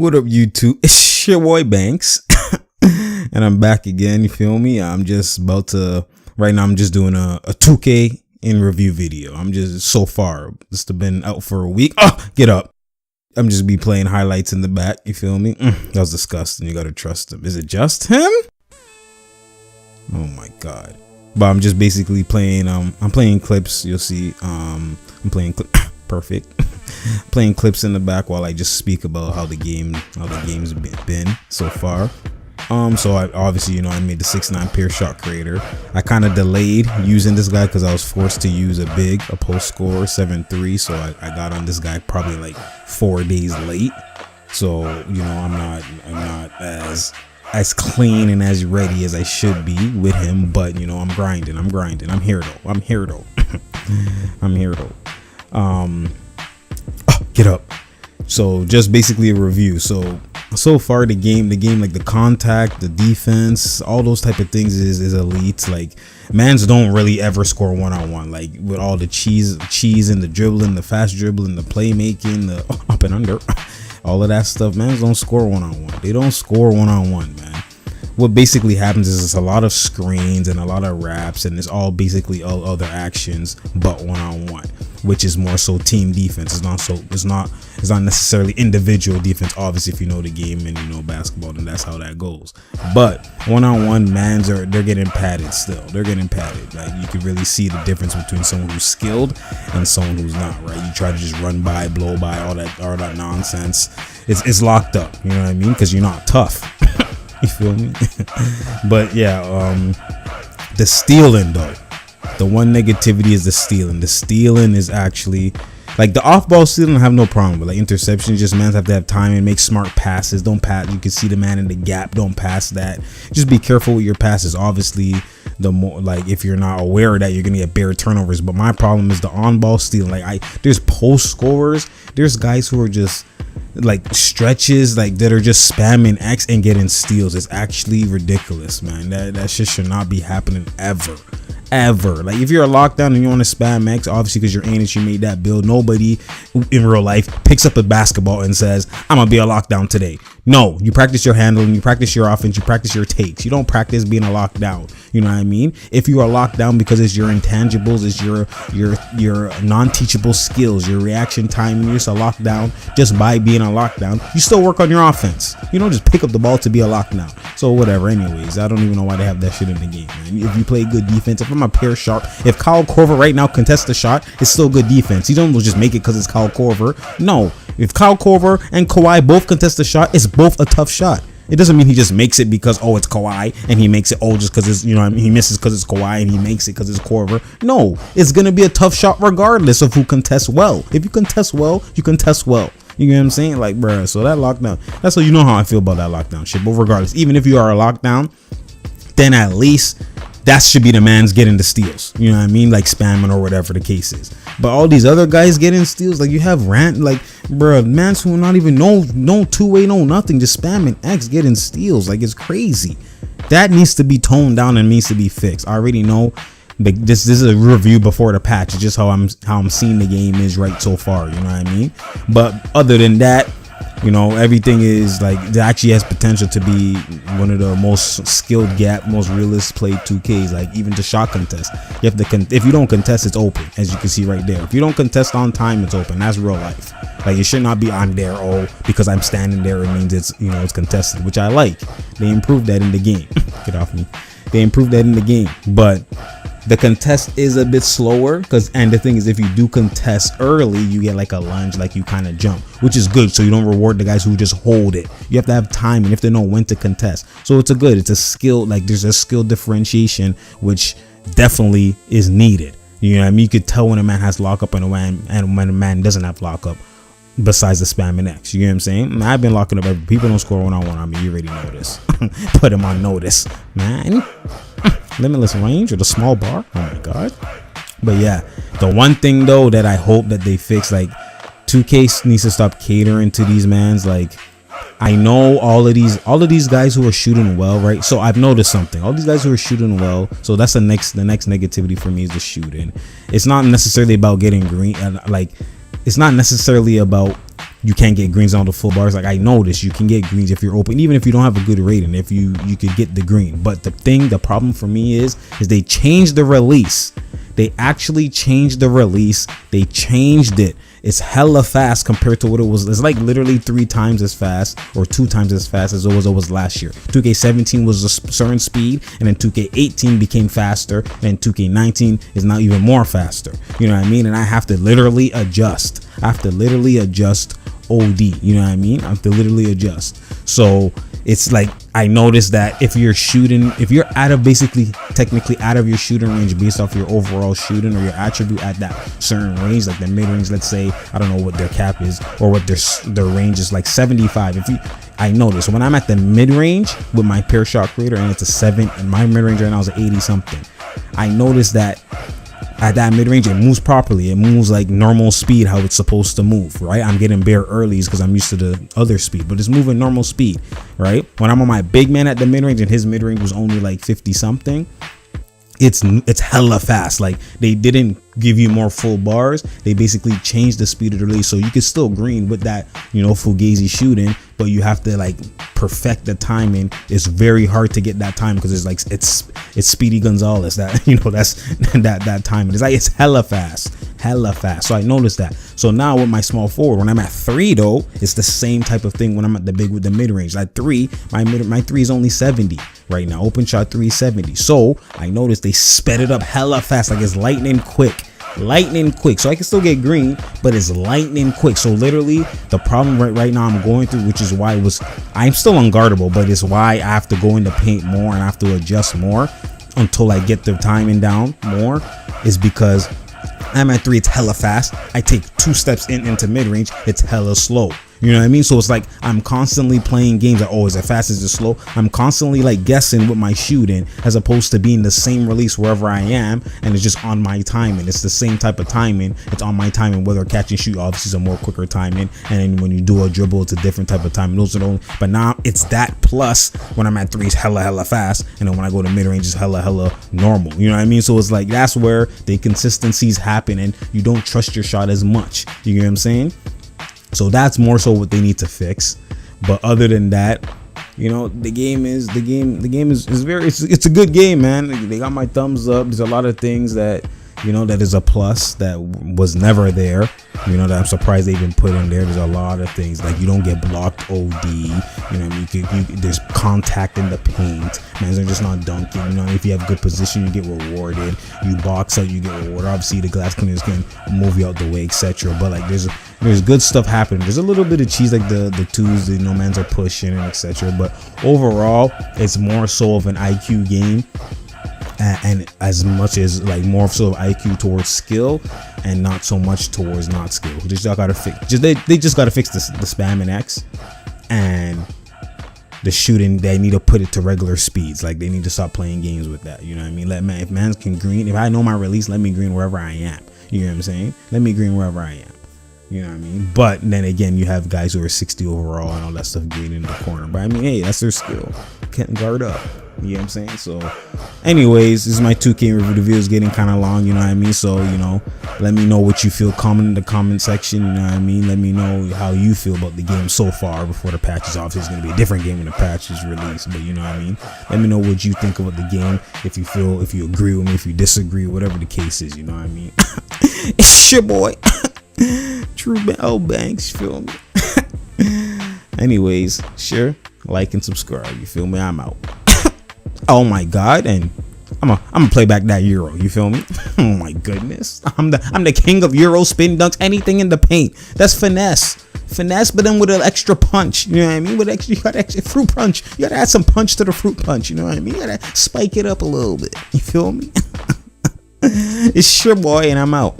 What up, YouTube? It's your boy Banks, and I'm back again. You feel me? I'm just about to. Right now, I'm just doing a 2K in review video. I'm just so far. This has been out for a week. Get up. I'm just be playing highlights in the back. You feel me? That was disgusting. You gotta trust him. Is it just him? Oh my god. But I'm just basically playing. I'm playing clips. You'll see. I'm playing clip. Perfect. Playing clips in the back while I just speak about how the game's been so far. So I obviously, I made the 6'9" pure shot creator. I kind of delayed using this guy because I was forced to use a post score 7-3. So I got on this guy probably like 4 days late. So I'm not as clean and as ready as I should be with him. But I'm grinding. I'm here though. Get up. So just basically a review. So far the game, like the contact, the defense, all those type of things is elite. Like mans don't really ever score one-on-one, like with all the cheese and the dribbling, the fast dribbling, the playmaking, the up and under, all of that stuff. Mans don't score one-on-one. They don't score one-on-one, man. What basically happens is it's a lot of screens and a lot of wraps, and it's all basically all other actions but one-on-one, which is more so team defense. It's not necessarily individual defense. Obviously, if you know the game and you know basketball, then that's how that goes. But one-on-one, mans they're getting padded still. They're getting padded. Like you can really see the difference between someone who's skilled and someone who's not. Right? You try to just run by, blow by, all that nonsense. It's locked up. You know what I mean? Because you're not tough. You feel me? But yeah, the stealing though. The one negativity is the stealing. The stealing is actually like the off-ball stealing I have no problem with. Like interceptions, just mans have to have time and make smart passes. Don't pass. You can see the man in the gap. Don't pass that. Just be careful with your passes. Obviously, the more like if you're not aware of that, you're gonna get bare turnovers. But my problem is the on-ball stealing. Like there's post scorers. There's guys who are just like stretches like that are just spamming X and getting steals. It's actually ridiculous, man. That shit should not be happening ever. Like if you're a lockdown and you want to spam X, obviously because you're Anus, you made that build. Nobody in real life picks up a basketball and says, I'm gonna be a lockdown today. No, you practice your handling, you practice your offense, you practice your takes. You don't practice being a lockdown. You know what I mean? If you are locked down because it's your intangibles, it's your non-teachable skills, your reaction time, and you're just a lockdown just by being a lockdown, you still work on your offense. You don't just pick up the ball to be a lockdown. So whatever. Anyways, I don't even know why they have that shit in the game, man. If you play good defense, if I'm a pair sharp, if Kyle Korver right now contests the shot, it's still good defense. You don't just make it because it's Kyle Korver. No, if Kyle Korver and Kawhi both contest the shot, it's both a tough shot. It doesn't mean he just makes it because it's Kawhi and he makes it just because it's he misses because it's Kawhi and he makes it because it's Korver. No, it's gonna be a tough shot regardless of who contests well. If you contest well, you contest well. You know what I'm saying? Like, bruh, so that lockdown, that's how you know how I feel about that lockdown shit. But regardless, even if you are a lockdown, then at least that should be the man's getting the steals. You know what I mean? Like spamming or whatever the case is. But all these other guys getting steals, like you have bro, mans who not even no two-way, no nothing, just spamming X getting steals. Like it's crazy. That needs to be toned down and needs to be fixed. I already know. Like this is a review before the patch. It's just how I'm seeing the game is right so far. You know what I mean? But other than that, everything is like it actually has potential to be one of the most skilled most realist played 2Ks. Like even to shot contest, you have to if you don't contest, it's open, as you can see right there. If you don't contest on time, it's open. That's real life. Like it should not be I'm there because I'm standing there, it means it's it's contested, which I like. They improved that in the game. Get off me. They improved that in the game, but the contest is a bit slower and the thing is, if you do contest early, you get like a lunge, like you kind of jump, which is good. So you don't reward the guys who just hold it. You have to have time and you have to know when to contest. So it's a skill, like there's a skill differentiation, which definitely is needed. You know what I mean? You could tell when a man has lockup and when a man doesn't have lockup, besides the spamming X. You know what I'm saying? I've been locking up people don't score one-on-one on me. You already know this. Put them on notice, man. Limitless range or the small bar. Oh my god. But yeah, the one thing though that I hope that they fix, like 2K needs to stop catering to these mans. Like I know all of these guys who are shooting well, right? So I've noticed something. All these guys who are shooting well, so that's the next negativity for me is the shooting. It's not necessarily about getting green, like it's not necessarily about you can't get greens on the full bars. Like I noticed you can get greens if you're open, even if you don't have a good rating, if you could get the green. But the problem for me is they changed the release. They actually changed the release. They changed it. It's hella fast compared to what it was. It's like literally 3 times as fast or 2 times as fast as it was last year. 2K17 was a certain speed, and then 2K18 became faster, and 2K19 is now even more faster. You know what I mean? And I have to literally adjust. I have to literally adjust OD. You know what I mean? I have to literally adjust. So it's like I noticed that if you're technically out of your shooting range based off your overall shooting or your attribute at that certain range, like the mid range, let's say, I don't know what their cap is or what their range is, like 75. I notice when I'm at the mid range with my pair shot creator and it's a 7, and my mid range right now is 80 something, I noticed that at that mid range it moves properly. It moves like normal speed, how it's supposed to move, right? I'm getting bare earlies because I'm used to the other speed, but it's moving normal speed, right? When I'm on my big man at the mid range and his mid range was only like 50 something, it's hella fast. Like they didn't give you more full bars. They basically changed the speed of the release, so you can still green with that, you know, fugazi shooting, but you have to like perfect the timing. It's very hard to get that time because it's like it's Speedy Gonzalez, that, you know, that's that timing. It's like it's hella fast. So I noticed that. So now with my small forward, when I'm at 3 though, it's the same type of thing when I'm at the big with the mid range. Like 3, my 3 is only 70 right now. Open shot 370. So I noticed they sped it up hella fast, like it's lightning quick. So I can still get green, but it's lightning quick. So literally the problem right now I'm going through, which is why I'm still unguardable, but it's why I have to go into paint more and I have to adjust more until I get the timing down more, is because I'm at 3, it's hella fast. I take 2 steps into mid range, it's hella slow. You know what I mean? So it's like I'm constantly playing games that, oh, is it fast, is it slow? I'm constantly like guessing with my shooting, as opposed to being the same release wherever I am, and it's just on my timing. It's the same type of timing. It's on my timing. Whether catch and shoot obviously is a more quicker timing, and then when you do a dribble, it's a different type of timing. Those are the only, but now it's that plus when I'm at 3, it's hella fast, and then when I go to mid range, it's hella normal. You know what I mean? So it's like that's where the inconsistencies happen, and you don't trust your shot as much. You get what I'm saying? So that's more so what they need to fix. But other than that, you know, the game is very, it's a good game, man. They got my thumbs up. There's a lot of things that, you know, that is a plus that was never there, you know, that I'm surprised they even put in there. There's a lot of things like you don't get blocked OD, you know what I mean? There's contact in the paint, man. They're just not dunking. You know, if you have good position, you get rewarded. You box out, you get rewarded. Obviously the glass cleaners can move you out the way, etc. But like there's good stuff happening. There's a little bit of cheese, like the twos, the no mans are pushing and etc. But overall, it's more so of an IQ game. And as much as like more so of IQ towards skill and not so much towards not skill. They just gotta fix the spam and X and the shooting. They need to put it to regular speeds. Like they need to stop playing games with that. You know what I mean? If man can green, if I know my release, let me green wherever I am. You know what I'm saying? Let me green wherever I am. You know what I mean? But then again, you have guys who are 60 overall and all that stuff green in the corner. But I mean, hey, that's their skill. Can't guard up. You know what I'm saying? So anyways, this is my 2K review. The video is getting kind of long, you know what I mean? So, you know, let me know what you feel. Comment in the comment section, you know what I mean? Let me know how you feel about the game so far before the patch is off. It's going to be a different game when the patch is released, but you know what I mean? Let me know what you think about the game. If you agree with me, if you disagree, whatever the case is, you know what I mean? It's your boy, Tru LBanks, you feel me? Anyways, sure, like and subscribe, you feel me? I'm out. Oh my god, and I'm gonna play back that Euro, you feel me? Oh my goodness, I'm the king of Euro spin dunks, anything in the paint. That's finesse, but then with an extra punch, you know what I mean? You got extra fruit punch. You gotta add some punch to the fruit punch, you know what I mean? You gotta spike it up a little bit, you feel me? It's your boy, and I'm out.